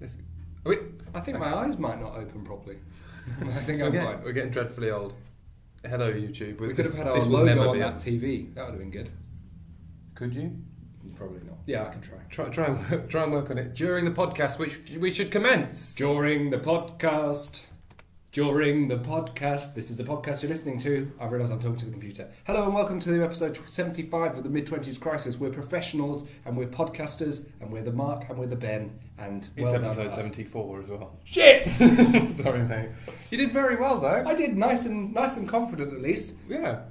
I think my eyes might not open properly. I think I'm fine. We're getting dreadfully old. Hello, YouTube. We could have had our logo on that TV. That would have been good. Could you? Probably not. Yeah, I can try. Try and work on it during the podcast, which we should commence. During the podcast. This is a podcast you're listening to. I've realised I'm talking to the computer. Hello and welcome to episode 75 of the Mid-20s Crisis. We're professionals and we're podcasters and we're the Mark and we're the Ben and it's episode 74 as well. Shit! Sorry, mate. You did very well though. I did nice and confident at least. Yeah.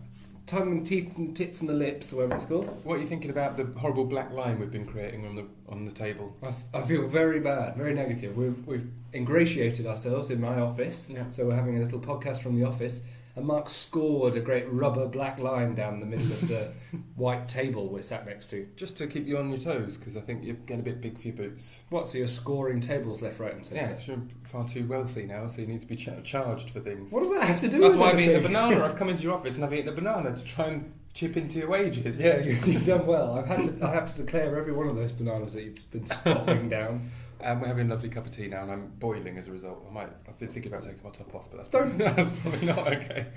Tongue and teeth and tits and the lips, or whatever it's called. What are you thinking about the horrible black line we've been creating on the table? I feel very bad, very negative. We've ingratiated ourselves in my office, so we're having a little podcast from the office, and Mark scored a great rubber black line down the middle of the white table we're sat next to. Just to keep you on your toes, because I think you're getting a bit big for your boots. What, so you're scoring tables left, right and centre? Yeah, you're far too wealthy now, so you need to be charged for things. What does that have to do That's with why anything? I've eaten a banana. I've come into your office and I've eaten a banana to try and chip into your wages. Yeah, you've done well. I have to declare every one of those bananas that you've been scoffing down. We're having a lovely cup of tea now, and I'm boiling as a result. I've been thinking about taking my top off, but that's probably not okay.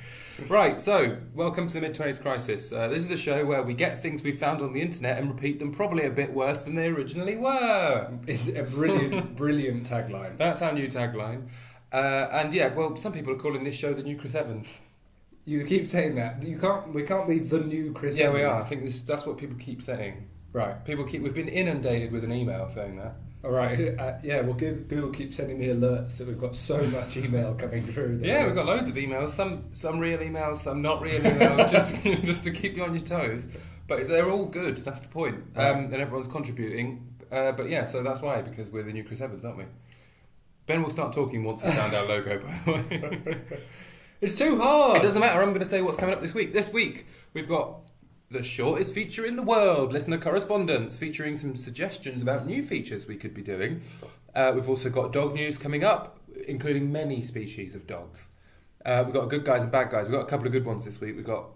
Right, so welcome to the Mid-20s Crisis. This is the show where we get things we found on the internet and repeat them probably a bit worse than they originally were. It's a brilliant tagline. That's our new tagline. And yeah, well, some people are calling this show the new Chris Evans. You keep saying that. We can't be the new Chris Yeah, Evans. we are. I think that's what people keep saying. Right. We've been inundated with an email saying that. All right. Yeah. Well, Google keeps sending me alerts that we've got so much email coming through. Yeah, we've got loads of emails. Some real emails, some not real emails, just to keep you on your toes. But they're all good. That's the point. Right. And everyone's contributing. But yeah, so that's why, because we're the new Chris Evans, aren't we? Ben will start talking once he found our logo, by the way. It's too hard. It doesn't matter. I'm going to say what's coming up this week. This week we've got the shortest feature in the world, listener correspondence, featuring some suggestions about new features we could be doing. We've also got dog news coming up, including many species of dogs. We've got good guys and bad guys. We've got a couple of good ones this week. We've got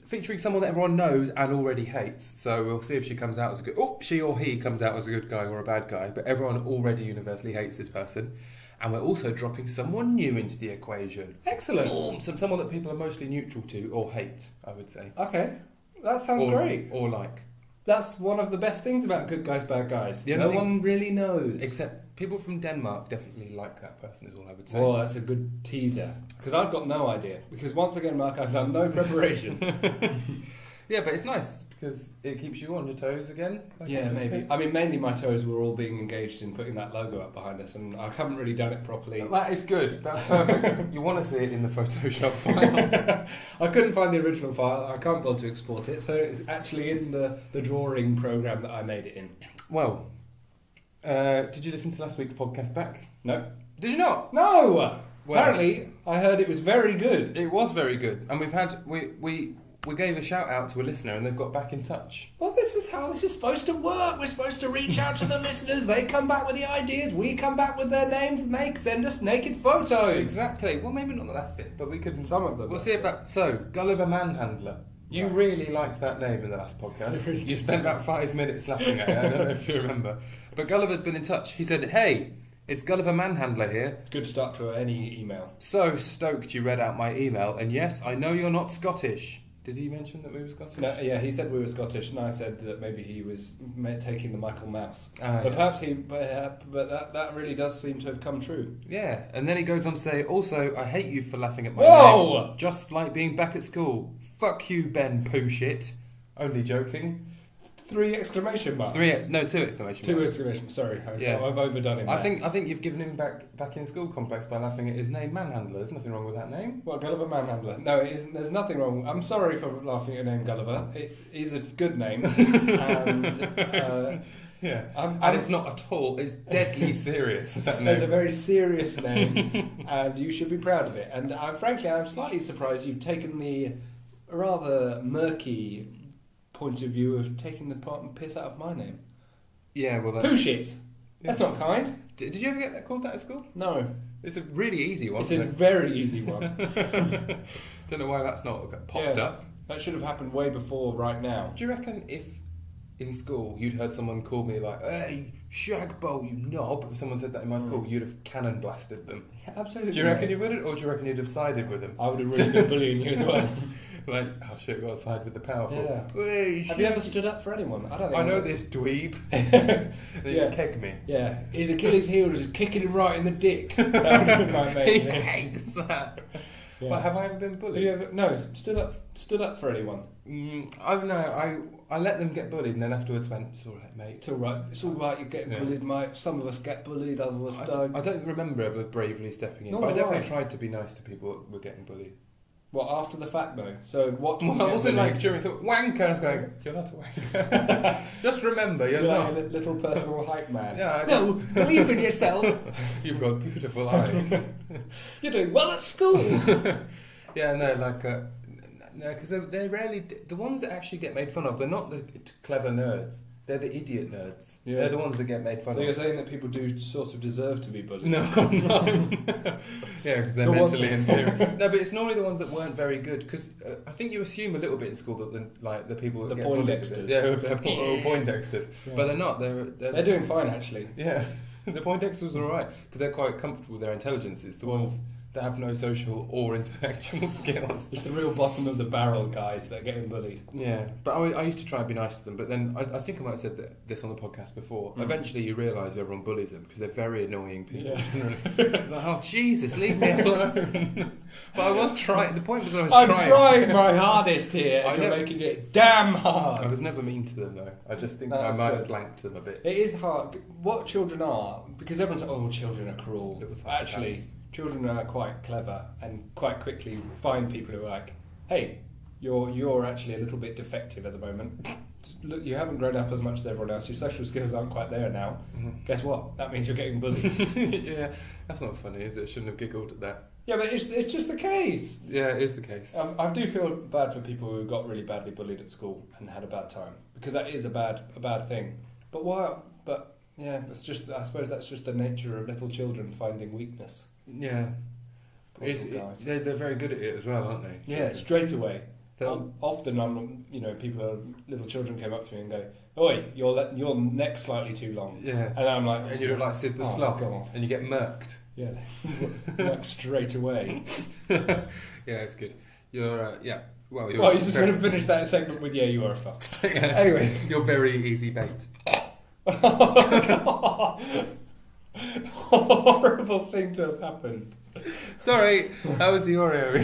featuring someone that everyone knows and already hates. So we'll see if she comes out as a good... Oh, she or he comes out as a good guy or a bad guy. But everyone already universally hates this person. And we're also dropping someone new into the equation. Excellent. Someone that people are mostly neutral to or hate, I would say. Okay. That sounds great. Or like. That's one of the best things about Good Guys, Bad Guys. The no one really knows. Except people from Denmark definitely like that person is all I would say. Well, that's a good teaser. Because I've got no idea. Because once again, Mark, I've done no preparation. Yeah, but it's nice because it keeps you on your toes again. Yeah, maybe. I mean, mainly my toes were all being engaged in putting that logo up behind us, and I haven't really done it properly. That is good. That's perfect. You want to see it in the Photoshop file. I couldn't find the original file. I can't bother to export it, so it's actually in the drawing program that I made it in. Well, did you listen to last week's podcast back? No. Did you not? No! Well, apparently, I heard it was very good. It was very good, and we've had we gave a shout out to a listener, and they've got back in touch. Well, this is how this is supposed to work. We're supposed to reach out to the listeners. They come back with the ideas. We come back with their names, and they send us naked photos. Exactly. Well, maybe not the last bit, but we could. Some of them. We'll see if that. So, Gulliver Manhandler. You really liked that name in the last podcast. You spent about 5 minutes laughing at it. I don't know if you remember. But Gulliver's been in touch. He said, "Hey, it's Gulliver Manhandler here. Good start to any email. So stoked you read out my email. And yes, I know you're not Scottish." Did he mention that we were Scottish? No, yeah, he said we were Scottish, and I said that maybe he was taking the Michael Mouse. But yes. Perhaps he, but that really does seem to have come true. Yeah, and then he goes on to say, also, I hate you for laughing at my name. Just like being back at school. Fuck you, Ben Poo Shit. Only joking. 3 exclamation marks. 2 exclamation marks. 2 exclamation. Sorry, I've overdone him. I think you've given him back in school complex by laughing at his name, Manhandler. There's nothing wrong with that name. Well, Gulliver Manhandler. No, it isn't. There's nothing wrong. I'm sorry for laughing at your name, Gulliver. It is a good name, and yeah, and it's not at all. It's deadly serious. That name. It's a very serious name, and you should be proud of it. And frankly, I'm slightly surprised you've taken the rather murky point of view of taking the piss out of my name. Yeah, well, that's... Poo shit. That's not kind. Did you ever get that called that at school? No. It's a really easy one. It's a very easy one. Don't know why that's not popped up. That should have happened way before right now. Do you reckon if in school you'd heard someone call me like, "Hey, shagbowl, you knob," if someone said that in my school, you'd have cannon blasted them. Yeah, absolutely. Do you reckon you would have, or do you reckon you'd have sided with them? I would have really been bullying you as well. Like, oh shit, got to side with the powerful. Yeah. Hey, Have you ever stood up for anyone? I don't think I know this dweeb. Then you keg me. Yeah, his Achilles heel is kicking him right in the dick. That would be my mate. He hates that. Yeah. Well, have I ever been bullied? No, stood up for anyone. I let them get bullied, and then afterwards went, "It's all right, mate. It's all right. It's all right. You're getting bullied, mate. Some of us get bullied, others of us don't." I don't remember ever bravely stepping in, Nor but I do definitely I. tried to be nice to people that were getting bullied. What, after the fact though? So what? Well, I wasn't like during the wanker. I was going, "You're not a wanker." Just remember, you're not. Like a little personal hype man. Yeah, No, believe in yourself. You've got beautiful eyes. You're doing well at school. Yeah, no, like, no, because they're rarely the ones that actually get made fun of. They're not the clever nerds. They're the idiot nerds. Yeah. They're the ones that get made fun So of. you're saying that people do sort of deserve to be bullied? No. Yeah, because they're mentally inferior. No, but it's normally the ones that weren't very good. Because I think you assume a little bit in school that the people that The get bullied, Poindexters. they're Poindexters, Yeah. but they're not. They're doing fine actually. Yeah, the Poindexters are alright because they're quite comfortable with their intelligence. It's the ones that have no social or intellectual skills. It's the real bottom of the barrel guys that are getting bullied. Yeah, but I used to try and be nice to them, but then I think I might have said this on the podcast before. Eventually you realise everyone bullies them because they're very annoying people. Yeah. It's like, oh Jesus, leave me alone. But I was trying, the point was I was I'm trying. trying my hardest here and you're know. making it damn I hard. was never mean to them though. I just think No, I that's might good. have blanked them a bit. It is hard. What children are, because everyone's like, oh, children are cruel. Little psychopaths. Actually, children are quite clever and quite quickly find people who are like, hey, you're actually a little bit defective at the moment. Look, you haven't grown up as much as everyone else. Your social skills aren't quite there now. Mm-hmm. Guess what? That means you're getting bullied. Yeah, that's not funny, is it? I shouldn't have giggled at that. Yeah, but it's just the case. Yeah, it is the case. I do feel bad for people who got really badly bullied at school and had a bad time, because that is a bad thing. But why? But yeah, it's just, I suppose that's just the nature of little children finding weakness. Yeah. Poor little guys. They're very good at it as well, aren't they? Yeah, straight away. They'll- Often, little children came up to me and go, "Oi, your neck's slightly too long." Yeah. And I'm like, And you look like Sid the oh, Sloth, God. and you get murked. Yeah, work straight away. Yeah, it's good. You're, yeah. Well, you're. Well, you're just going to finish that segment with, yeah, you are a stuff. Yeah. Anyway. You're very easy bait. Oh, God. Horrible thing to have happened. Sorry, that was the Oreo.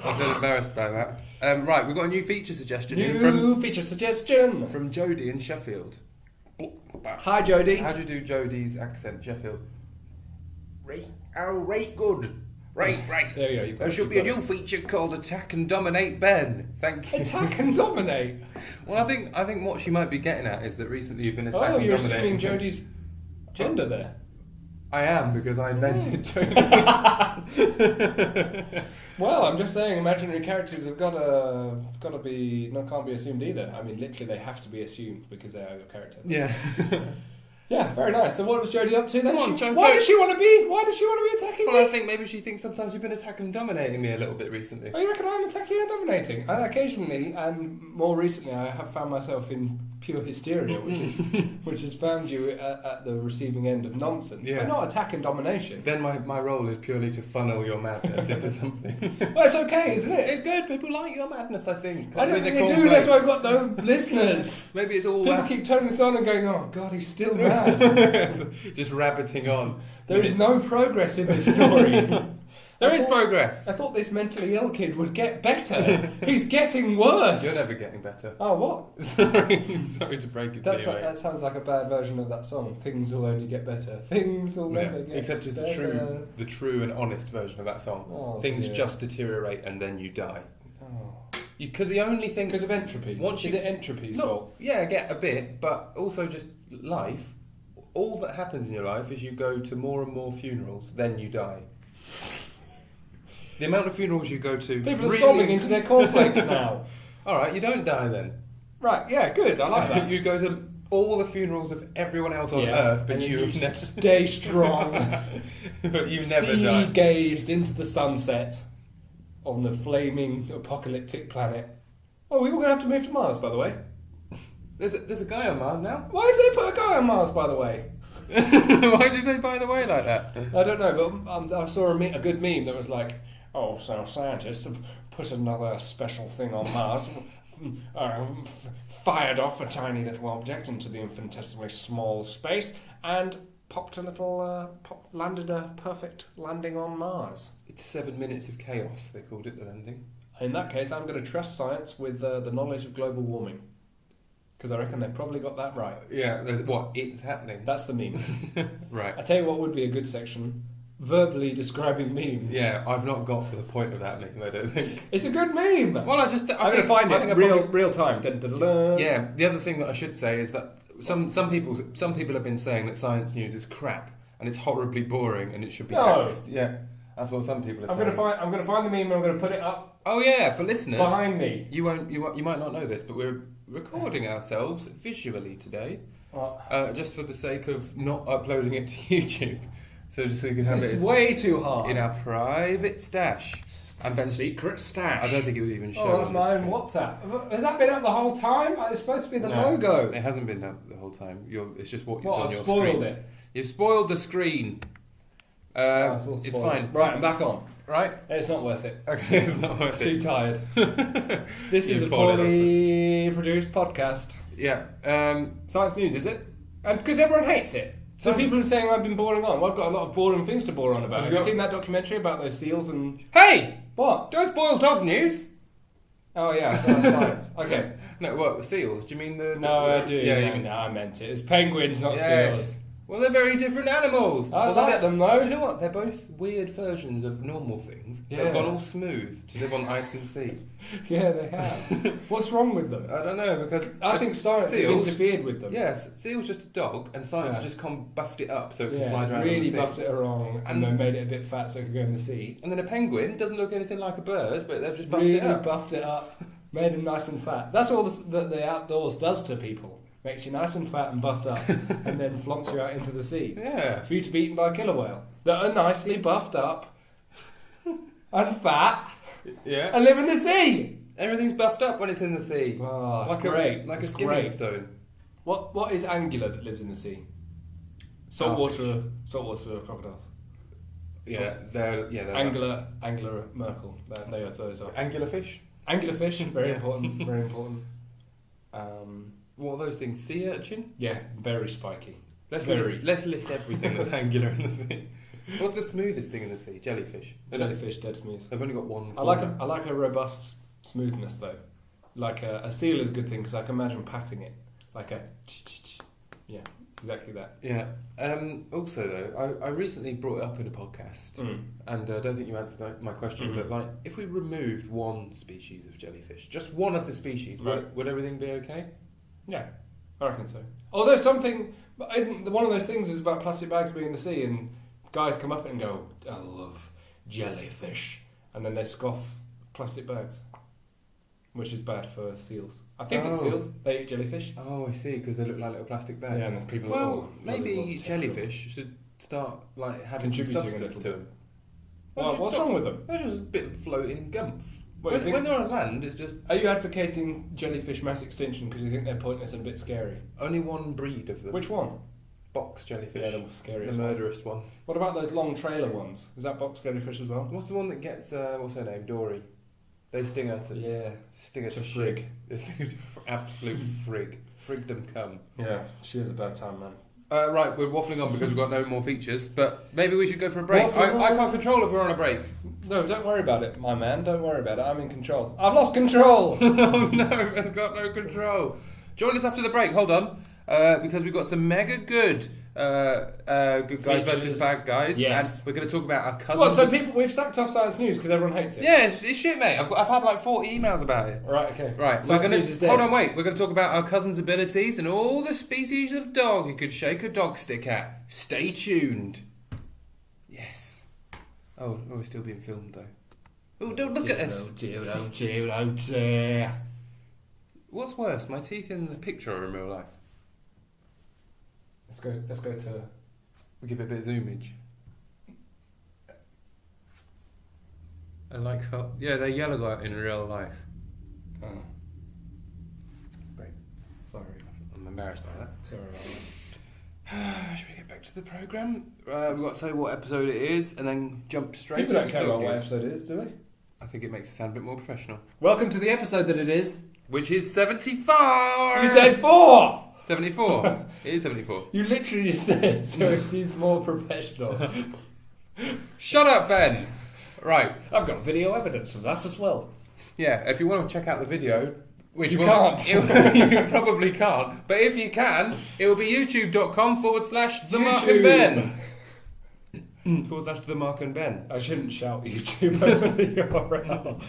I feel embarrassed by that. Right, we've got a new feature suggestion in New feature suggestion. from Jodie in Sheffield. Hi, Jodie. How do you do Jodie's accent, Sheffield? Right, good. Right. There you go. There should be a new feature called Attack and Dominate Ben. Thank you. Attack and dominate. Well, I think what she might be getting at is that recently you've been attacking Oh, and you're dominating. assuming Jodie's gender there. I am, because I invented Jodie. Well, I'm just saying, imaginary characters have got to be, can't be assumed either. I mean, literally, they have to be assumed because they are your character. Yeah. Yeah, very nice. So, what was Jodie up to then? Come on, Why does she want to be attacking Well, I me? think maybe she thinks sometimes you've been attacking and dominating me a little bit recently. Oh, you reckon I'm attacking and dominating? Occasionally, and more recently, I have found myself in pure hysteria, which has found you at the receiving end of nonsense. Yeah. But not attack and domination. Then my role is purely to funnel your madness into something. Well, it's okay, isn't it? It's good. People like your madness, I think. I don't Maybe think they're they do. That's why I've cornflakes. got no listeners. Maybe it's all People that. keep turning this on and going, "Oh God, he's still mad." Just rabbiting on. There is no progress in this story. There is progress. I thought this mentally ill kid would get better. He's getting worse. You're never getting better. Oh, what? Sorry to break it to you. That sounds like a bad version of that song. Things will only get better. Things will never get Except it's better. the true and honest version of that song. Oh, Things dear. just deteriorate and then you die. Oh. Because the only thing... Because of entropy. Once Is you- it entropy's No, fault? yeah, I get a bit, but also just life. All that happens in your life is you go to more and more funerals, then you die. The amount of funerals you go to... People are really sobbing into their cornflakes now. Alright, you don't die then. Right, yeah, good. I like that. You go to all the funerals of everyone else on Yeah, Earth, but and you you never... stay strong. but you never die. Gazed into the sunset on the flaming apocalyptic planet. Oh, we're all going to have to move to Mars, by the way. There's a guy on Mars now. Why did they put a guy on Mars, by the way? Why did you say by the way like that? I don't know, but I saw a good meme that was like, oh, so scientists have put another special thing on Mars, fired off a tiny little object into the infinitesimally small space, and landed a perfect landing on Mars. It's 7 minutes of chaos, they called it, the landing. In that case, I'm going to trust science with the knowledge of global warming. Because I reckon they've probably got that right. Yeah, it's happening. That's the meme. Right. I tell you what would be a good section. Verbally describing memes. Yeah, I've not got to the point of that meme, I don't think. It's a good meme! Well, I'm going to find it real time. Dun, dun, dun, dun. Yeah, the other thing that I should say is that some people have been saying that science news is crap and it's horribly boring and it should be axed. Yeah, that's what some people are saying. I'm going to find the meme and I'm going to put it up. Oh yeah, for listeners behind me. You might not know this, but we're recording ourselves visually today, just for the sake of not uploading it to YouTube. So just so we can have it way too hard in our private stash. And Ben's secret stash. I don't think it would even show. Oh, that's my own WhatsApp. Has that been up the whole time? It's supposed to be the logo. It hasn't been up the whole time. It's just what's on your screen. I've spoiled it. You've spoiled the screen. It's fine. Right, I'm back on. Right? It's not worth it. Okay, it's not worth it. Too tired. This is a poorly produced podcast. Yeah. Science news, is it? And because everyone hates it. So people are saying I've been boring on. Well, I've got a lot of boring things to bore on about. Have you seen that documentary about those seals and... Hey! What? Don't spoil dog news! Oh yeah, so that's science. Okay. No, what, seals? Do you mean the... No, I do. Yeah, no, I meant it. It's penguins, not seals. Well, they're very different animals. I like them though. Do you know what? They're both weird versions of normal things. Yeah. They've gone all smooth to live on ice and sea. Yeah, they have. What's wrong with them? I don't know, because... I think science has interfered with them. Yes, seal's just a dog, and science just buffed it up so it can slide around really in the sea. buffed it wrong, and then made it a bit fat so it could go in the sea. And then a penguin doesn't look anything like a bird, but they've just buffed it up. Really buffed it up, made him nice and fat. That's all the outdoors does to people. Makes you nice and fat and buffed up, and then flumps you out into the sea. Yeah. For you to be eaten by a killer whale. That are nicely buffed up and fat and live in the sea. Everything's buffed up when it's in the sea. Oh, that's great. Like a skimming stone. What is angular that lives in the sea? Saltwater crocodiles. Yeah, they're angular Merkel. Those are angular fish. Angular fish, very important. Very important. What are those things? Sea urchin? Yeah, very spiky. Let's list everything that's angular in the sea. What's the smoothest thing in the sea? Jellyfish. Jellyfish, dead smooth. They've only got one. I like a robust smoothness though. Like a seal is a good thing because I can imagine patting it like a. Yeah, exactly that. Yeah. Also though, I recently brought it up in a podcast, and I don't think you answered my question. But like, if we removed one species of jellyfish, just one of the species, would everything be okay? Yeah, I reckon so. Although isn't one of those things is about plastic bags being in the sea, and guys come up and go, "I love jellyfish," and then they scoff plastic bags, which is bad for seals. I think it's seals. They eat jellyfish. Oh, I see, because they look like little plastic bags. Yeah, and people. Well, maybe jellyfish should start having substance to them. Well, what's wrong with them? They're just a bit of floating gumph. When they're on land, it's just... Are you advocating jellyfish mass extinction because you think they're pointless and a bit scary? Only one breed of them. Which one? Box jellyfish. Yeah, the scariest the murderous one. What about those long trailer ones? Is that box jellyfish as well? What's the one that gets, what's her name, Dory? They sting her to... Yeah. Sting her to frig. They sting her to absolute frig. Frigdom come. Yeah, she has a bad time, man. Right, we're waffling on because we've got no more features, but maybe we should go for a break. I can't control if we're on a break. No, don't worry about it, my man. Don't worry about it. I'm in control. I've lost control! Oh no, I've got no control. Join us after the break. Hold on. Because we've got some mega good good guys versus bad guys. Yes. And we're going to talk about our cousins. Well, so we've sacked off science news because everyone hates it. Yeah, it's shit, mate. I've had like 40 emails about it. Right, okay. Right, science news is dead. Hold on, wait. We're going to talk about our cousins' abilities and all the species of dog you could shake a dog stick at. Stay tuned. Yes. Oh, we're still being filmed though. Oh, don't look at us. Oh dear. What's worse, my teeth in the picture or in real life? Let's go to... We'll give it a bit of zoomage. I like how... Yeah, they're yellow in real life. Oh. Great. Sorry. embarrassed by that. Sorry about Should we get back to the programme? We've got to say what episode it is and then jump straight People don't into care about dog what news. episode it is, do they? I think it makes it sound a bit more professional. Welcome to the episode that it is. Which is 74! You said 4! 74. It is 74. You literally just said, so it seems more professional. Shut up, Ben! Right. I've got video evidence of that as well. Yeah, if you want to check out the video, which You will, can't. You probably can't. But if you can, it will be youtube.com/the Mark and Ben. /the Mark and Ben. I shouldn't shout YouTube over the URL.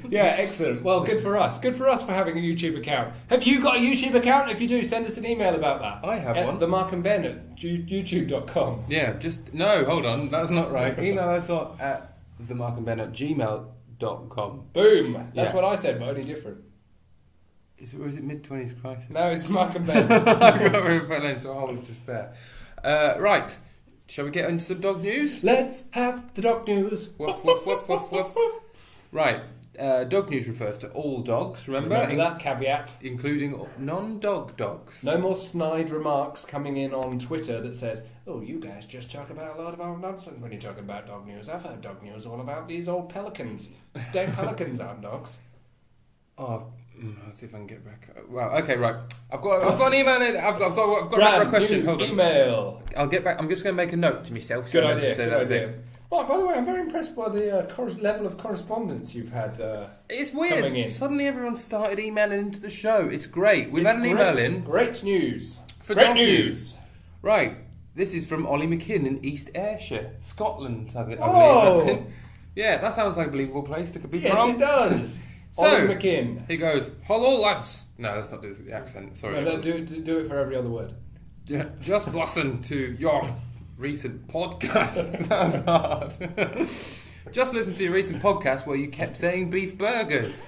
Yeah, excellent. Well, good for us. Good for us for having a YouTube account. Have you got a YouTube account? If you do, send us an email about that. I have at one. The Mark and Ben at youtube.com. Yeah, no, hold on, that's not right. Email us at themarkandben@gmail.com. Boom. That's Yeah. what I said, but only different. Or is it mid-20s crisis? No, it's Mark and Ben. I've got very fell into a hole of despair. Right, shall we get into some dog news? Let's have the dog news. Woof, woof, woof, woof, woof. Right, dog news refers to all dogs, remember that caveat. including non-dog dogs. No more snide remarks coming in on Twitter that says, oh, you guys just talk about a lot of old nonsense when you're talking about dog news. I've heard dog news all about these old pelicans. Damn pelicans aren't dogs. Oh, let's see if I can get back. Wow. Okay. Right. I've got an email in. I've got a question. Hold on. Email. I'll get back. I'm just going to make a note to myself. Good so I idea. don't say Good that idea. thing. Well, by the way, I'm very impressed by the level of correspondence you've had. It's coming in. weird. Suddenly everyone started emailing into the show. It's great. We've It's had an email in. Great news. For Great dog news. Right. This is from Ollie McKinn in East Ayrshire, Scotland. I believe Whoa. that's in. Yeah, that sounds like a believable place to be Yes, from. it does. So, Ollie McKinn. He goes, "Hello, lads." No, that's not the accent. Sorry. No, do it for every other word. Yeah, just listen to your recent podcast. That was hard. Just listen to your recent podcast where you kept saying beef burgers.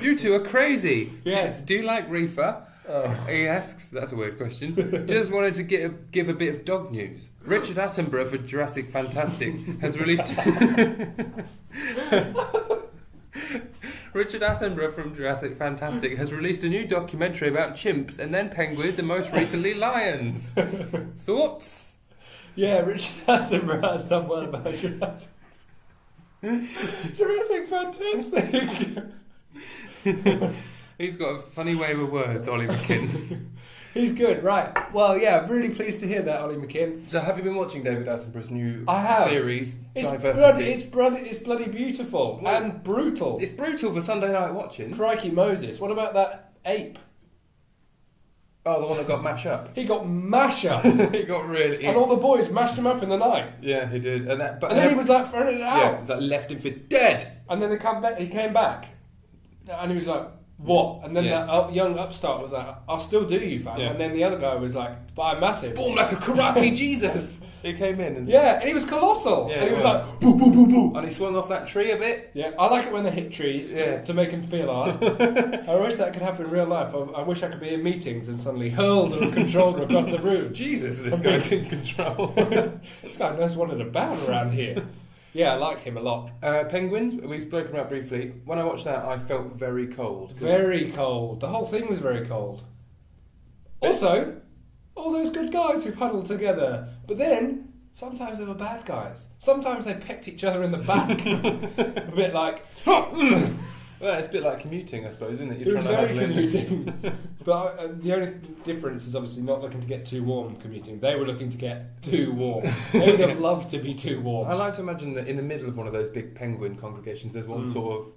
You two are crazy. Yes. Do you like reefer? Oh. He asks. That's a weird question. Just wanted to give a bit of dog news. Richard Attenborough for Jurassic Fantastic has released... Richard Attenborough from Jurassic Fantastic has released a new documentary about chimps and then penguins and most recently lions. Thoughts? Yeah, Richard Attenborough has done well about Jurassic. Jurassic Fantastic. He's got a funny way with words, Ollie McKinn. He's good, right. Well, yeah, I'm really pleased to hear that, Ollie McKinn. So have you been watching David Attenborough's new I have. series, It's Diversity? bloody beautiful and brutal. It's brutal for Sunday night watching. Crikey Moses, what about that ape? Oh, the one that got mashed up. He got mash up. He got really... And all the boys mashed him up in the night. Yeah, he did. And then he was like throwing it out. Yeah, it was like left him for dead. And then he came back. And he was like, what? And then that young upstart was like, I'll still do you, fam. Yeah. And then the other guy was like, but I'm massive. Boom, like a karate Jesus. He came in and... Yeah, and he was colossal. Yeah, and he he was was. like, boo, boo, boo, boo. And he swung off that tree a bit. Yeah, I like it when they hit trees to make them feel hard. I wish that could happen in real life. I wish I could be in meetings and suddenly hurled a controller across the room. Jesus, this guy's in control. This guy knows what it's about around here. Yeah, I like him a lot. Penguins, we've spoken about briefly. When I watched that, I felt very cold. Very cold. The whole thing was very cold. Also, all those good guys who've huddled together. But then, sometimes they were bad guys. Sometimes they pecked each other in the back. A bit like... Well, it's a bit like commuting, I suppose, isn't it? It was to very huddle in. commuting. But the only difference is obviously not looking to get too warm commuting. They were looking to get too warm. They would have loved to be too warm. I like to imagine that in the middle of one of those big penguin congregations, there's one sort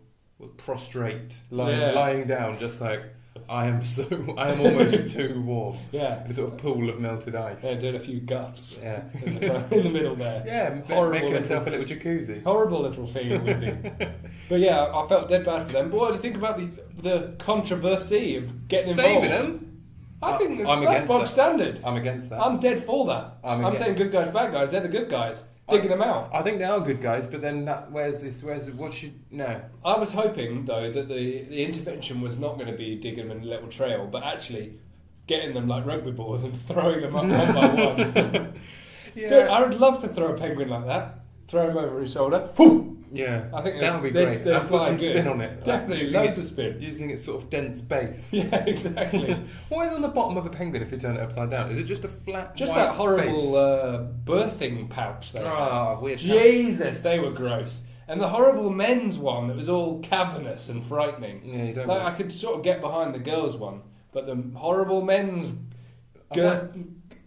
of prostrate, lying down, just like, I am almost too warm. Yeah. In a sort of pool of melted ice. Yeah, doing a few guffs. Yeah. In the middle there. Yeah, making himself a little jacuzzi. Horrible little thing it would be. But yeah, I felt dead bad for them. But what do you think about the controversy of getting involved? Saving them? I think I'm that's against bog that. standard. I'm against that. I'm dead for that. I'm saying good guys, bad guys. They're the good guys. Digging them out. I think they are good guys, but then no. I was hoping, though, that the intervention was not going to be digging them in a little trail, but actually getting them like rugby balls and throwing them up one by one. Yeah. Dude, I would love to throw a penguin like that. Throw him over his shoulder. Whoo! Yeah, I think that would be great. They'd And put fly some good. spin on it. Definitely, using loads its, of spin. using its sort of dense base. Yeah, exactly. What is on the bottom of a penguin if you turn it upside down? Is it just a flat Just white that horrible base? birthing pouch they had. Weird. Jesus, they were gross. And the horrible men's one that was all cavernous and frightening. Yeah, you don't. Like, I could sort of get behind the girls' one, but the horrible men's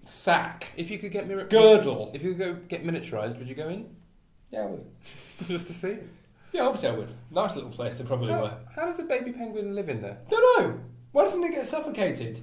sack If you could get girdle. If you could go get miniaturised, would you go in? Yeah, I would. Just to see? Yeah, obviously I would. Nice little place they probably were. How does a baby penguin live in there? Don't know. Why doesn't it get suffocated?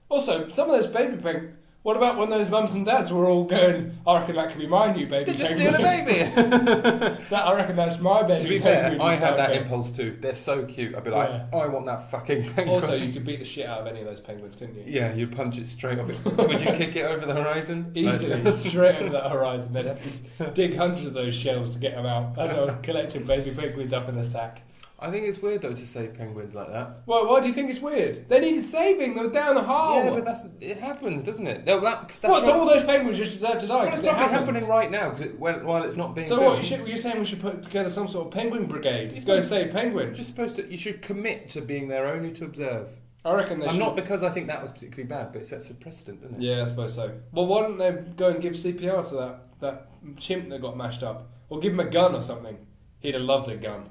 Also, some of those baby penguins. What about when those mums and dads were all going, I reckon that could be my new baby Did you penguin. steal a baby? I reckon that's my baby To be penguin. fair, I had that okay. impulse too. They're so cute. I'd be like, Yeah. I want that fucking penguin. Also, you could beat the shit out of any of those penguins, couldn't you? Yeah, you'd punch it straight off it. Would you kick it over the horizon? Easily, straight over that horizon. They'd have to dig hundreds of those shells to get them out. As I was collecting baby penguins up in a sack. I think it's weird though to save penguins like that. Well, why do you think it's weird? They needed saving. They were down the hole. Yeah, but it happens, doesn't it? No, that's What? So right. all those penguins just deserve to die? Well, Because it's it probably happens. happening right now while it's not being. So filmed. what? You're saying we should put together some sort of penguin brigade? You're Go supposed- save penguins. You're supposed to. You should commit to being there only to observe. I reckon they I'm should. not because I think that was particularly bad, but it sets a precedent, doesn't it? Yeah, I suppose so. Well, why don't they go and give CPR to that chimp that got mashed up, or give him a gun or something? He'd have loved a gun.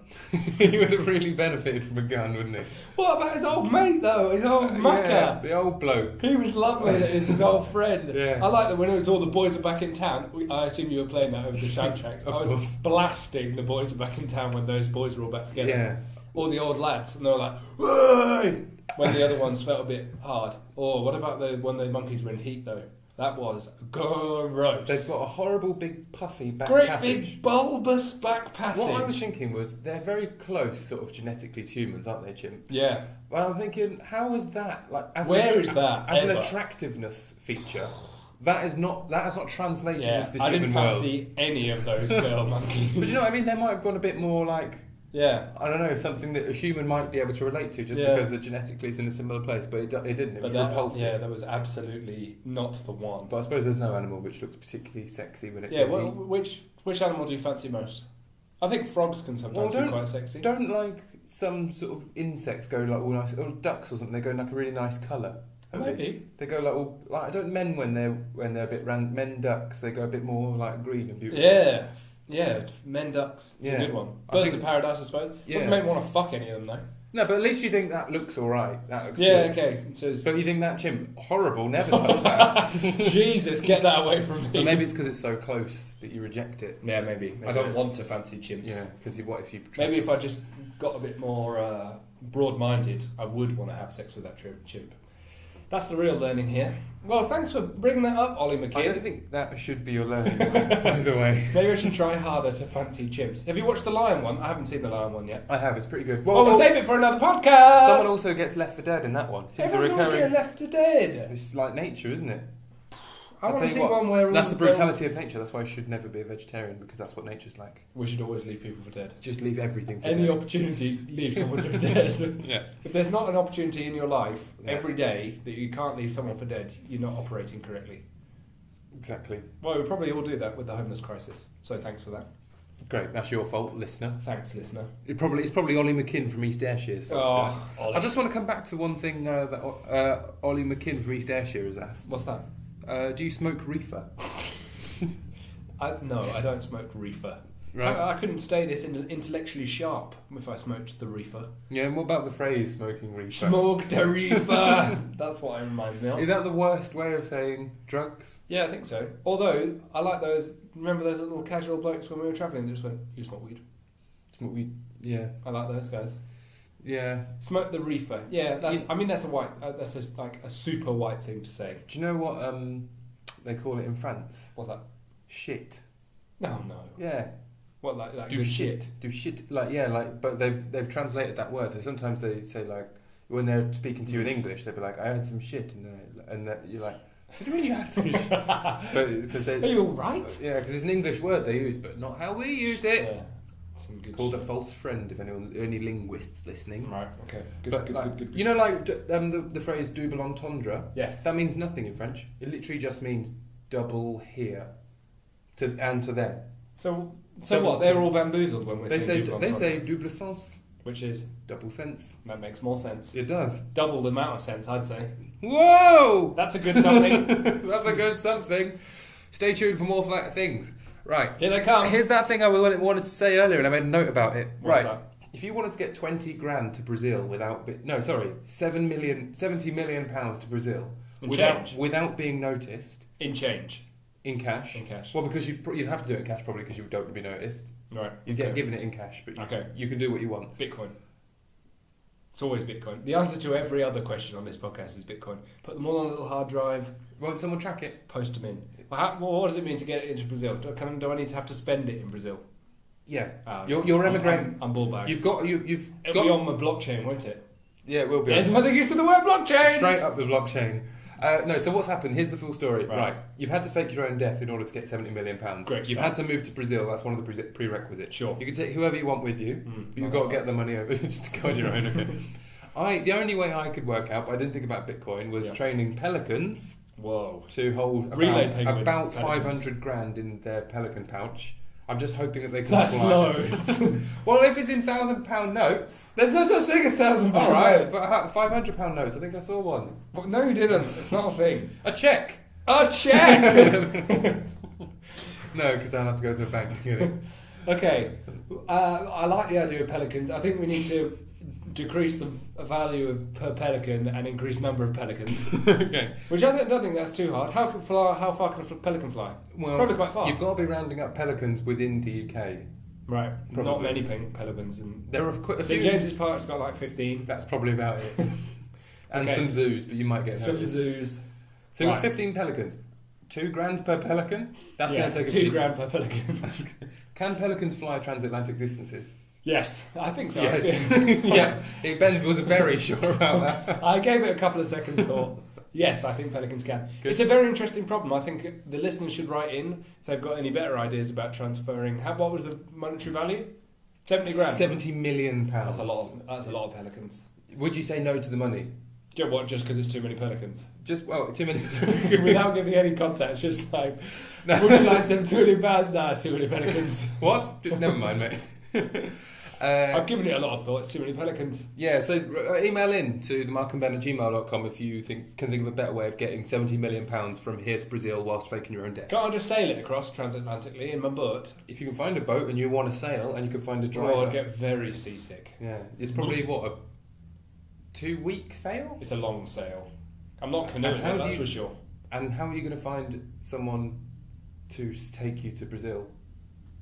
He would have really benefited from a gun, wouldn't he? What about his old mate though? His old Yeah, mucker. the old bloke. He was lovely. That it's his old friend. Yeah. I like that when it was all the boys are back in town. I assume you were playing that over the soundtrack. Of I was course. blasting the boys are back in town when those boys were all back together. Yeah. All the old lads, and they were like, "Hey!" when the other ones felt a bit hard. Or what about when the monkeys were in heat though? That was gross. They've got a horrible big puffy back great passage. big bulbous back passage. What I was thinking was they're very close, sort of genetically to humans, aren't they, chimps? Yeah. But I'm thinking, how is that like? Where is that as an ever? attractiveness feature? That has not translated Yeah, into the I human didn't world. fancy any of those girl monkeys. But you know what I mean? They might have gone a bit more like, Yeah. I don't know, something that a human might be able to relate to just Yeah. because they're genetically in a similar place, but it didn't. It was repulsive. Yeah, that was absolutely not the one. But I suppose there's no animal which looks particularly sexy when it's Yeah, in well, heat. which animal do you fancy most? I think frogs can sometimes be quite sexy. Don't like some sort of insects go like all nice, or ducks or something, they go in like a really nice colour. at Maybe. least. They go like all, like, I don't, men when they're a bit men ducks, they go a bit more like green and beautiful. Yeah, men ducks. It's Yeah. a good one. I Birds think- of paradise, I suppose. Yeah. Doesn't make me want to fuck any of them though. No, but at least you think that looks alright. That looks Yeah, good. okay. So But you think that chimp, horrible, never touch that. Jesus, get that away from me. But maybe it's because it's so close that you reject it. Yeah, maybe. I don't want to fancy chimps. Yeah, because what if you... Maybe if I just got a bit more broad-minded, I would want to have sex with that chimp. That's the real learning here. Well, thanks for bringing that up, Ollie I don't McKean. think that should be your learning, by the way. Maybe I should try harder to fancy chimps. Have you watched the Lion one? I haven't seen the Lion one yet. I have, it's pretty good. Well, we'll save it for another podcast. Someone also gets left for dead in that one. Seems Everyone's a always recurring... getting left for dead. It's like nature, isn't it? I I'll want to tell see you what, one where... That's all the brutality of nature. That's why I should never be a vegetarian, because that's what nature's like. We should always leave people for dead. Just leave everything for Any dead. opportunity, leave someone for dead. Yeah. If there's not an opportunity in your life Yeah. every day that you can't leave someone for dead, you're not operating correctly. Exactly. Well, we probably all do that with the homeless crisis. So thanks for that. Great, that's your fault, listener. Thanks, listener. It's probably Ollie McKinn from East Ayrshire's fault. Oh, I just want to come back to one thing that Ollie McKinn from East Ayrshire has asked. what's that? Do you smoke reefer? No, I don't smoke reefer. Right. I couldn't stay this intellectually sharp if I smoked the reefer. Yeah, and what about the phrase smoking reefer? Smoke the reefer! That's what it reminds me of. Is that the worst way of saying drugs? Yeah, I think so. Although, I like those... Remember those little casual blokes when we were travelling that just went, you smoke weed? Smoke weed? Yeah. I like those guys. Yeah. Smoke the reefer. Yeah, that's... I mean, that's a white... that's just like a super white thing to say. Do you know what they call it in France? What's that? Shit. No. Yeah. What, like Do good shit. Do shit. Like, yeah, like, but they've translated that word. So sometimes they say, like, when they're speaking to you in English, they'll be like, I had some shit. And you're like, what do you mean you had some shit? But, cause Are you alright? Yeah, because it's an English word they use, but not how we use it. Yeah. Some good Called shit. a false friend, if any linguists listening. Right, okay. Good, But good, like, good. you know, like the phrase double entendre. Yes. That means nothing in French. It literally just means double here, and to them. So, So what? They're all bamboozled when we're saying They say double sens. Which is? Double sense. That makes more sense. It does. Double the amount of sense, I'd say. Whoa! That's a good something. That's a good something. Stay tuned for more things. Right. Here they come. Here's that thing I wanted to say earlier and I made a note about it. What's right. that? If you wanted to get 20 grand to Brazil £70 million to Brazil without being noticed. In change. In cash. In cash. Well, because you'd have to do it in cash probably because you don't want to be noticed. Right. You get given it in cash, but you can do what you want. Bitcoin. It's always Bitcoin. The answer to every other question on this podcast is Bitcoin. Put them all on a little hard drive. Won't someone track it? Post them in. What does it mean to get it into Brazil? Do I need to have to spend it in Brazil? Yeah. You're emigrating. I'm ball bagged. It'll be on the blockchain, won't it? Yeah, it will be. There's another use of the word blockchain. Straight up the blockchain. No, so what's happened? Here's the full story. Right. You've had to fake your own death in order to get £70 million. Great. You've had to move to Brazil. That's one of the prerequisites. Sure. You can take whoever you want with you, but you've got to get the money over just to go on your own. Okay. The only way I could work out, but I didn't think about Bitcoin, was training Pelicans. Whoa. To hold about 500 grand in their Pelican pouch. I'm just hoping that they can That's fly. loads. Well, if it's in £1,000 notes... There's no such thing as £1,000 All right, notes. but £500 notes, I think I saw one. Well, no, you didn't. It's not a thing. A cheque! A cheque! No, because I'll have to go to the bank to get it. Okay. I like the idea of Pelicans. I think we need to decrease the value of per pelican and increase number of pelicans. Okay. Which I don't think that's too hard. How far can a pelican fly? Well, probably quite far. You've got to be rounding up pelicans within the UK. Right. Probably. Not many pelicans. There are quite a St few. James's Park's got like 15. That's probably about it. And Okay. some zoos, but you might get some noticed. zoos. So you've got 15 pelicans. £2,000 per pelican? That's going to take a £2,000 per pelican. Can pelicans fly transatlantic distances? Yes, I think so. Yes. Yeah, Ben was very sure about that. I gave it a couple of seconds thought. Yes, I think pelicans can. Good. It's a very interesting problem. I think the listeners should write in if they've got any better ideas about transferring. What was the monetary value? 70 grand. £70 million. That's a lot of pelicans. Would you say no to the money? Do you know what? Just because it's too many pelicans. Too many. Without giving any context, just like, would you like £70 million? Nah, it's too many pelicans. What? Never mind, mate. I've given it a lot of thought. It's too many pelicans. Yeah, so email in to themarkandben@gmail.com if you can think of a better way of getting £70 million from here to Brazil whilst faking your own death. Can't I just sail it across transatlantically in my boat? If you can find a boat and you want to sail and you can find a driver. Oh, I'd get very seasick. Yeah, it's probably a 2-week sail? It's a long sail. I'm not canoeing, that's for sure. And how are you going to find someone to take you to Brazil?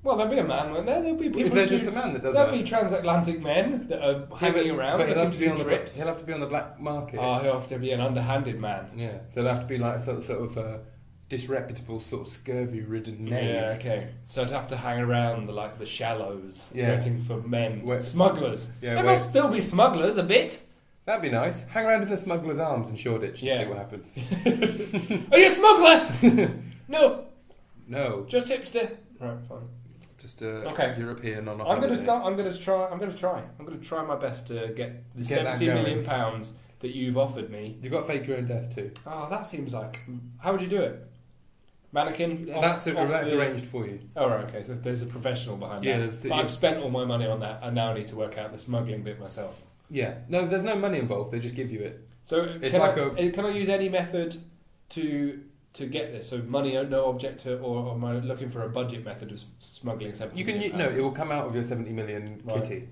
Well, there'll be a man, won't there? There'll be people. Is there just a man that does there'll that? be transatlantic men that are hanging around. But he'll have to be on trips. he'll have to be on the black market. Oh, he'll have to be an underhanded man. Yeah, so he'll have to be like a sort of disreputable, sort of scurvy-ridden knave. Yeah, okay. So I'd have to hang around the shallows, waiting for men, smugglers. Yeah, there must still be smugglers a bit. That'd be nice. Hang around in the smuggler's arms in Shoreditch and see what happens. Are you a smuggler? No. No. Just hipster. Right, fine. Just European on a I'm going to try my best to get the £70 million that you've offered me. You've got to fake your own death too. Oh, that seems like... How would you do it? Mannequin? That's arranged for you. Oh, right, okay. So there's a professional behind that. But I've spent all my money on that. I now need to work out the smuggling bit myself. Yeah. No, there's no money involved. They just give you it. So can I use any method to get this? So money, no object, or am I looking for a budget method of smuggling 70 million? No, it will come out of your 70 million kitty.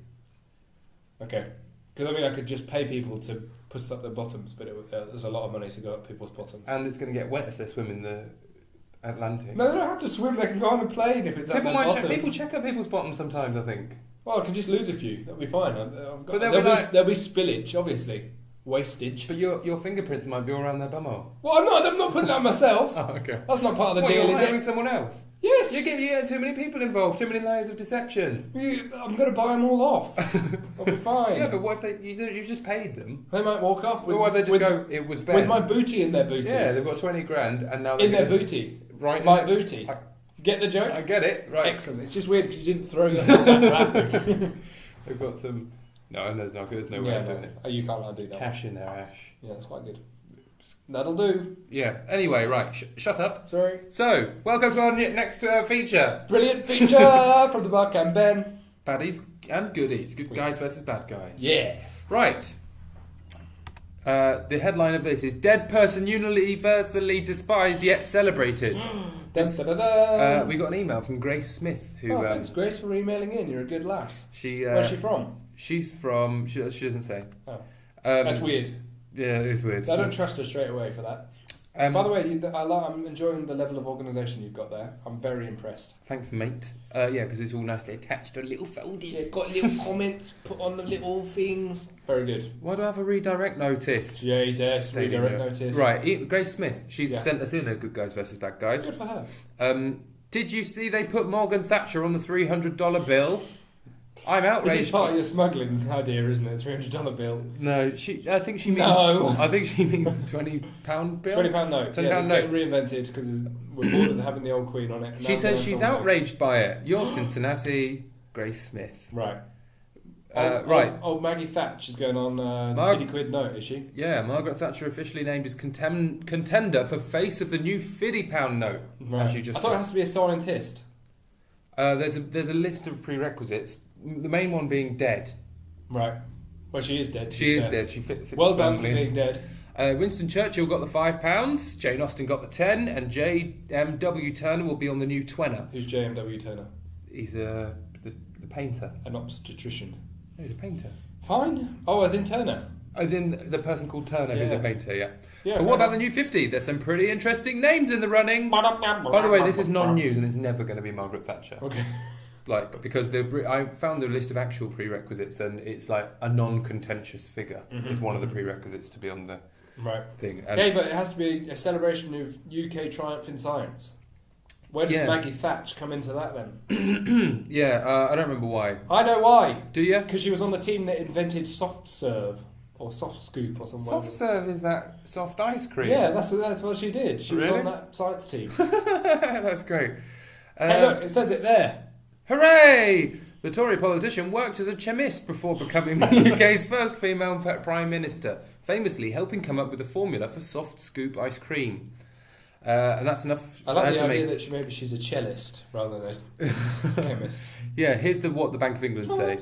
Okay. Because I could just pay people to push up their bottoms, but there's a lot of money to go up people's bottoms. And it's going to get wet if they swim in the Atlantic. No, they don't have to swim. They can go on a plane if it's up their bottom. People check out people's bottoms sometimes, I think. Well, I can just lose a few. That'll be fine. But there'll be spillage, obviously. Wastage. But your fingerprints might be all around their bumhole. Well, I'm not putting that myself. Oh, okay. That's not part of the deal, you're is hiring it? someone else? Yes. You get too many people involved, too many layers of deception. I'm going to buy them all off. I'll be fine. Yeah, but what if you just paid them? They might walk off. What if they just go, it was Ben? With my booty in their booty. Yeah, they've got 20 grand and now in their booty. Right. My booty. Get the joke? I get it. Right. Excellent. It's just weird because you didn't throw that. They've got some... No, there's no way of doing it. Oh, you can't undo that. Cash in their ash. Yeah, that's quite good. That'll do. Yeah. Anyway, right. Shut up. Sorry. So, welcome to our next feature. Brilliant feature from the Mark and Ben. Baddies and goodies. Good guys versus bad guys. Yeah. Right. The headline of this is "Dead person universally despised yet celebrated." We got an email from Grace Smith, who. Thanks, Grace, for emailing in. You're a good lass. Where's she from? She's from. She doesn't say. Oh, that's weird. Yeah, it is weird. I don't trust her straight away for that. By the way, I'm enjoying the level of organisation you've got there. I'm very impressed. Thanks, mate. Yeah, because it's all nicely attached to little folders. Yeah, it's got little comments put on the little things. Very good. Why do I have a redirect notice? Jesus, redirect notice. Right, Grace Smith. She's sent us in a Good Guys versus Bad Guys. Good for her. Did you see they put Morgan Thatcher on the $300 bill? I'm outraged. This is part of your smuggling idea, isn't it? $300 bill. No, I think she means. No. I think she means the £20 bill. £20 note. £20 it's note. getting reinvented because we're bored of having the old Queen on it. And She says she's outraged by it. You're Cincinnati, Grace Smith. Right. Right. Old Maggie Thatch is going on the £50 note, is she? Yeah, Margaret Thatcher officially named as contender for face of the new £50 note. Right. I thought it has to be a scientist. There's a list of prerequisites. The main one being dead. Right. Well, she is dead. She is dead. She fit well done for being dead. Winston Churchill got the £5, Jane Austen got the 10, and J.M.W. Turner will be on the new twenner. Who's J.M.W. Turner? He's the painter. An obstetrician. No, he's a painter. Fine. Oh, as in Turner. As in the person called Turner, who's a painter, yeah. Yeah. But what about the new 50? There's some pretty interesting names in the running. By the way, this is non-news and it's never going to be Margaret Thatcher. Okay. Because I found the list of actual prerequisites and it's like a non-contentious figure is one of the prerequisites to be on the thing. And but it has to be a celebration of UK triumph in science. Where does Maggie Thatch come into that then? I don't remember why. I know why. Do you? Because she was on the team that invented soft serve or soft scoop or something. Soft serve is that soft ice cream? Yeah, that's what she did. She was on that science team. That's great. Hey, look, it says it there. Hooray! The Tory politician worked as a chemist before becoming the UK's first female Prime Minister, famously helping come up with a formula for soft scoop ice cream. And that's enough. I like the idea that maybe she's a cellist rather than a chemist. Yeah, here's what the Bank of England say.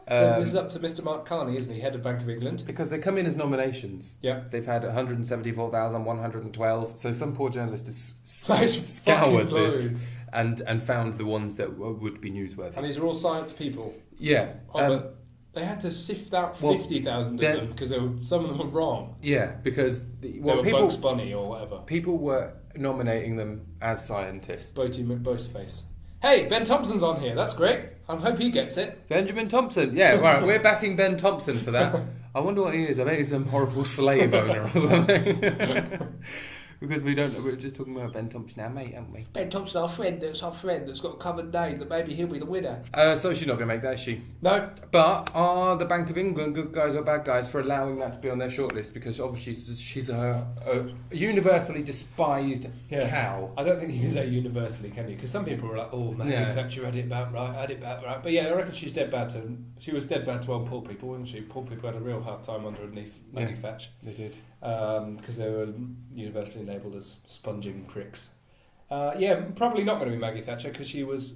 So this is up to Mr. Mark Carney, isn't he, head of Bank of England? Because they come in as nominations. Yeah. They've had 174,112. So some poor journalist has scoured this and found the ones that would be newsworthy. And these are all science people. Yeah. But they had to sift out 50,000 of them because some of them were wrong. Yeah, because they were Bugs Bunny or whatever. People were nominating them as scientists. Boaty McBoseface. Hey, Ben Thompson's on here. That's great. I hope he gets it. Benjamin Thompson. Yeah, right. We're backing Ben Thompson for that. I wonder what he is. I bet he's some horrible slave owner or something. Because we don't know. We're just talking about Ben Thompson now, mate, haven't we? Ben Thompson, our friend that's got a covered name, that maybe he'll be the winner. So she's not going to make that, is she? No. But are the Bank of England good guys or bad guys for allowing that to be on their shortlist? Because obviously she's a universally despised cow. I don't think you can say universally, can you? Because some people were like, oh, Maggie Thatcher had it about right. But yeah, I reckon she was dead bad to old poor people, wasn't she? Poor people had a real hard time underneath Maggie Thatch. They did. Because they were universally labelled as sponging pricks. Probably not going to be Maggie Thatcher because she was,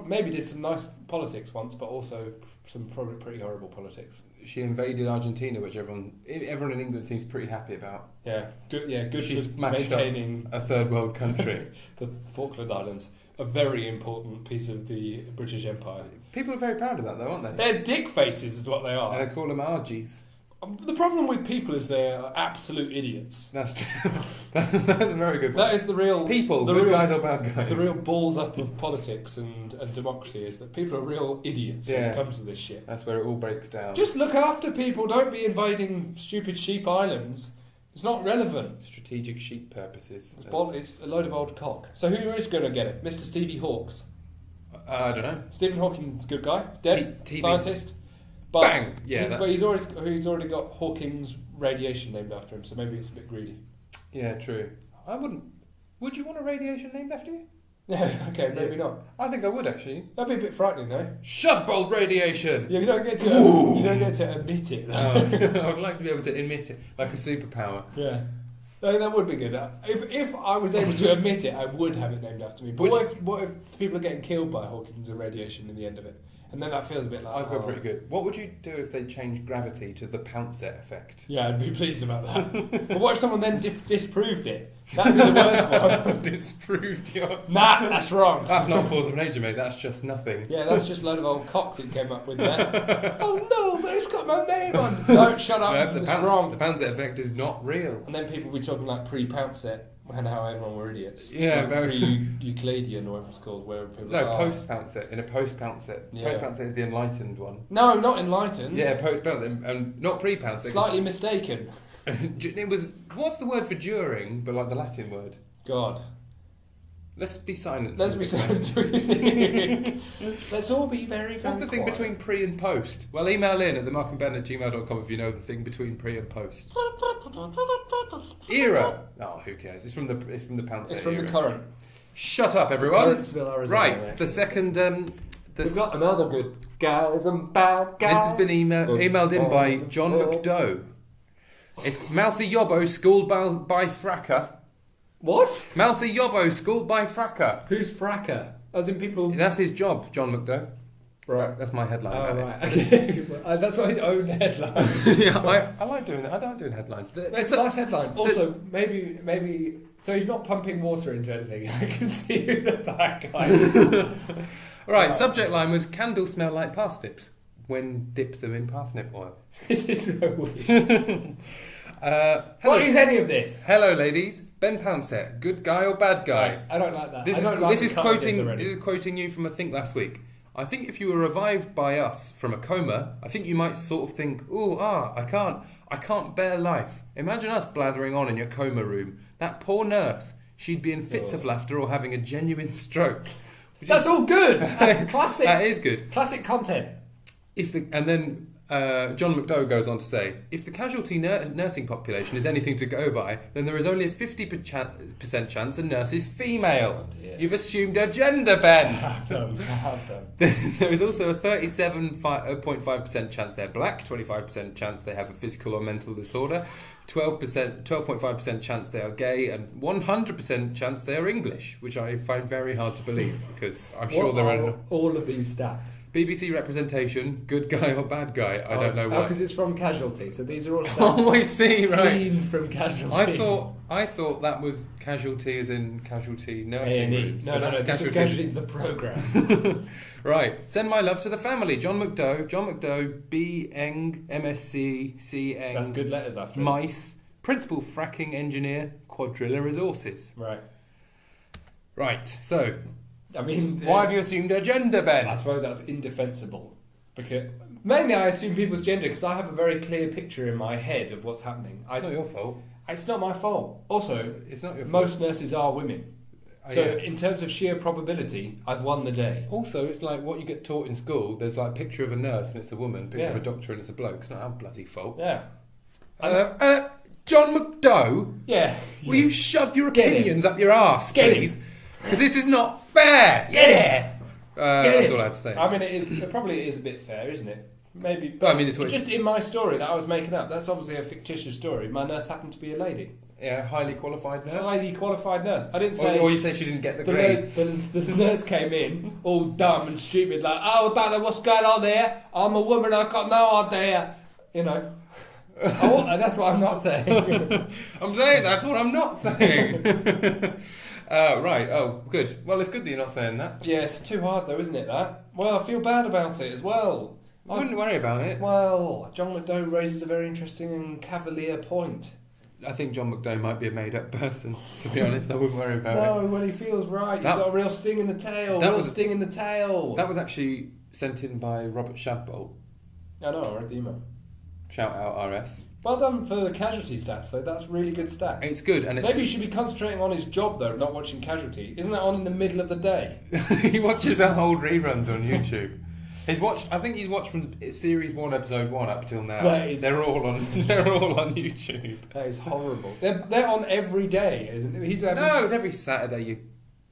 maybe did some nice politics once, but also some probably pretty horrible politics. She invaded Argentina, which everyone in England seems pretty happy about. Yeah, good. Yeah, good. She's for maintaining a third world country. The Falkland Islands, a very important piece of the British Empire. People are very proud of that, though, aren't they? They're dick faces, is what they are. They call them Argies. The problem with people is they're absolute idiots. That's true. That's a very good point. That is the real... People, good guys or bad guys. The real balls up of politics and democracy is that people are real idiots when it comes to this shit. That's where it all breaks down. Just look after people, don't be invading stupid sheep islands. It's not relevant. Strategic sheep purposes. It's a load of old cock. So who is going to get it? Mr. Stevie Hawkes? I don't know. Stephen Hawking's a good guy. Dead scientist. Bang! But he's already got Hawking's radiation named after him, so maybe it's a bit greedy. Yeah, true. I wouldn't. Would you want a radiation named after you? Yeah, okay, maybe not. I think I would actually. That'd be a bit frightening, though. Shut bolt radiation. Yeah, you don't get to emit it. I would like to be able to emit it like a superpower. Yeah. No, that would be good. If I was able to admit it, I would have it named after me. But what if people are getting killed by Hawkins and radiation in the end of it? And then that feels a bit like... I'd feel pretty good. What would you do if they changed gravity to the Pounce-It effect? Yeah, I'd be pleased about that. But what if someone then disproved it? That'd be the worst one. Disproved your... Nah, that's wrong. That's not force of nature, mate. That's just nothing. Yeah, that's just a load of old cock that came up with that. Oh no, but it's got my name on. No, shut up. No, it's wrong. The Pounce-It effect is not real. And then people will be talking like pre-Pounce-It. And how everyone were idiots. Yeah, like pre-Euclidean or whatever it's called, where people post-Pounce-It. In a post-Pounce-It. Yeah. Post-Pounce-It is the enlightened one. No, not enlightened. Yeah, post-Pounce-It, and not pre-Pounce-It. Slightly mistaken. It was... What's the word for during, but like the Latin word? God. Let's be silent. Let's be silent. Let's all be very, very What's the thing quiet. between pre and post? Well, email in at themarkandben@gmail.com if you know the thing between pre and post. Era. Oh, who cares? It's from the Pounce-It. It's from era. the current. Shut up, everyone. Currentsville, Arizona. Right, the second... We've got another good guys and bad guys. This has been emailed in by John McDoe. It's Mouthy Yobbo schooled by Fracker. What? Mouthy Yobbo schooled by Fracker. Who's Fracker? As in people... That's his job, John McDoe. Right. That's my headline. Oh, right. Okay. That's not his own headline. Yeah, I like doing it. I like doing headlines. It's a nice headline. Also, maybe... So he's not pumping water into anything. I can see who the bad guy is. Right, subject line was candles smell like parsnips when dip them in parsnip oil. This is so weird. What is any of this? Hello, ladies. Ben Pounce-It, good guy or bad guy? Right, I don't like that. This is quoting you from a think last week. I think if you were revived by us from a coma, I think you might sort of think, I can't bear life. Imagine us blathering on in your coma room. That poor nurse, she'd be in fits of laughter or having a genuine stroke. That's all good. That's classic. That is good. Classic content. John McDoe goes on to say, if the casualty nursing population is anything to go by, then there is only a 50% chance a nurse is female. Oh, dear. You've assumed a gender, Ben. I have done. There is also a 37.5% chance they're black, 25% chance they have a physical or mental disorder, 12.5% chance they are gay, and 100% chance they are English, which I find very hard to believe because I'm sure there are all of these stats. BBC representation, good guy or bad guy. I don't know why. Because it's from Casualty, so these are all stats. Oh, I see. Right. Cleaned from Casualty. I thought that was Casualty as in Casualty nursing A&E. rooms. No, this is Casualty the programme. Right. Send my love to the family. John McDoe, B. Eng, MSc, C. Eng. That's good letters after it. Mice, Principal Fracking Engineer, Quadrilla Resources. Right. So, I mean... why have you assumed a gender, Ben? I suppose that's indefensible. Because mainly I assume people's gender because I have a very clear picture in my head of what's happening. It's not your fault. It's not my fault. Also, it's not your fault. Most nurses are women. So in terms of sheer probability, I've won the day. Also, it's like what you get taught in school. There's like a picture of a nurse and it's a woman, picture of a doctor and it's a bloke. It's not our bloody fault. Yeah. John McDoe? Yeah. Will you shove your opinions up your arse, please? Because this is not fair. That's all I have to say. I mean, it probably is a bit fair, isn't it? Maybe. But I mean, it's just in my story that I was making up. That's obviously a fictitious story. My nurse happened to be a lady. Yeah, highly qualified nurse. Highly qualified nurse. I didn't say. Or you say she didn't get the grades. The nurse came in all dumb and stupid, like, "Oh, doctor, what's going on there? I'm a woman. I got no idea." You know. That's what I'm not saying. I'm saying that's what I'm not saying. Right. Oh, good. Well, it's good that you're not saying that. Yeah, it's too hard though, isn't it? That. Well, I feel bad about it as well. I wouldn't worry about it. Well, John McDoe raises a very interesting and cavalier point. I think John McDoe might be a made-up person, to be honest. I wouldn't worry about it. No, well, he feels right. He's got a real sting in the tail. Sting in the tail. That was actually sent in by Robert Shadbolt. I know, I read the email. Shout out RS. Well done for the casualty stats, though. That's really good stats. It's good. And maybe he should be concentrating on his job, though, not watching Casualty. Isn't that on in the middle of the day? He watches our old reruns on YouTube. I think he's watched from series 1, episode 1 up till now. They're all on YouTube. That is horrible. They're on every day, isn't it? No, it's every Saturday. You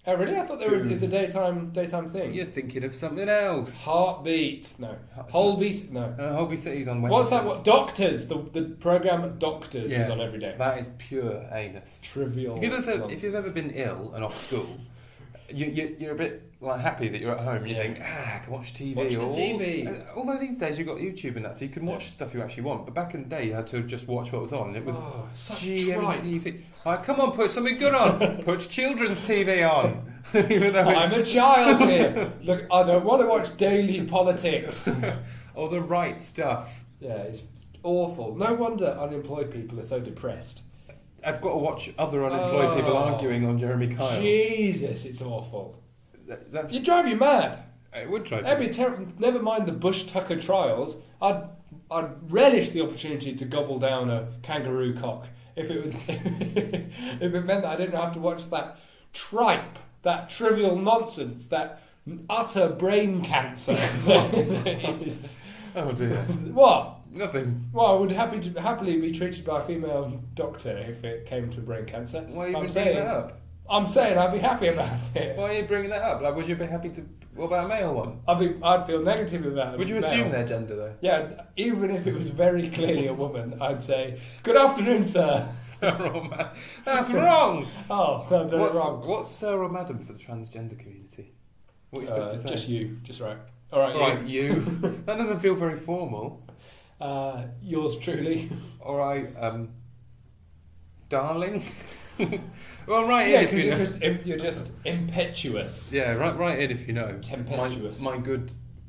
Oh, really? I thought it's a daytime thing. You're thinking of something else. Heartbeat. No. Holby. No. Holby City's on Wednesday. What's that? What? Doctors. The programme Doctors is on every day. That is pure anus. Trivial. If you've ever been ill and off school, you're a bit like happy that you're at home. You think, I can watch TV. Watch the TV. Although these days you've got YouTube and that, so you can watch stuff you actually want. But back in the day, you had to just watch what was on. It was GMTV. Like, come on, put something good on. Put children's TV on. I'm a child here. Look, I don't want to watch daily politics. Or the right stuff. Yeah, it's awful. No wonder unemployed people are so depressed. I've got to watch other unemployed people arguing on Jeremy Kyle. Jesus, it's awful. That's... You drive you mad. It would drive That'd be terrible. Never mind the Bush Tucker trials. I'd relish the opportunity to gobble down a kangaroo cock if it was if it meant that I didn't have to watch that tripe, that trivial nonsense, that utter brain cancer. Oh dear. What? Nothing. Well, I would happily be treated by a female doctor if it came to brain cancer. Why are you bringing that up? I'm saying I'd be happy about it. Why are you bringing that up? Like, would you be happy to... What about a male one? I'd feel negative about it. Would you assume their gender, though? Yeah, even if it was very clearly a woman, I'd say, "Good afternoon, sir." Sir or madam. That's wrong! Oh, no, done it wrong. What's sir or madam for the transgender community? What are you supposed to say? Just you, just right. All right, Alright, you. That doesn't feel very formal. Yours truly. Alright, darling. Well, right yeah, in if you know. You're just impetuous. Yeah, right in if you know. Tempestuous.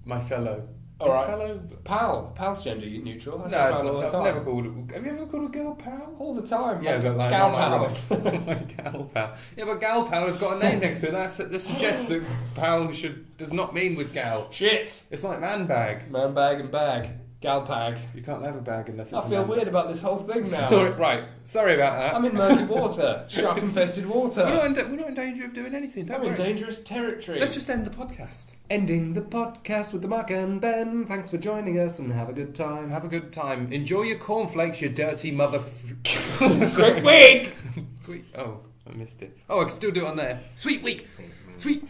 My fellow. All right. Fellow? Pal's gender neutral. No, it's not. I've never called. Have you ever called a girl pal? All the time. Yeah, but like gal pals. pals. Like gal pal. Yeah, but gal pal has got a name next to it. That suggests that pal does not mean with gal. Shit. It's like man bag. Man bag and bag. Gal pag. You can't have a bag unless it's I feel weird about this whole thing now. Sorry about that. I'm in murky water. Shark-infested water. We're not in danger of doing anything. I'm in dangerous territory. Let's just end the podcast. Ending the podcast with the Mark and Ben. Thanks for joining us and have a good time. Have a good time. Enjoy your cornflakes, you dirty mother... Sweet week! Sweet... Oh, I missed it. Oh, I can still do it on there. Sweet week! Sweet...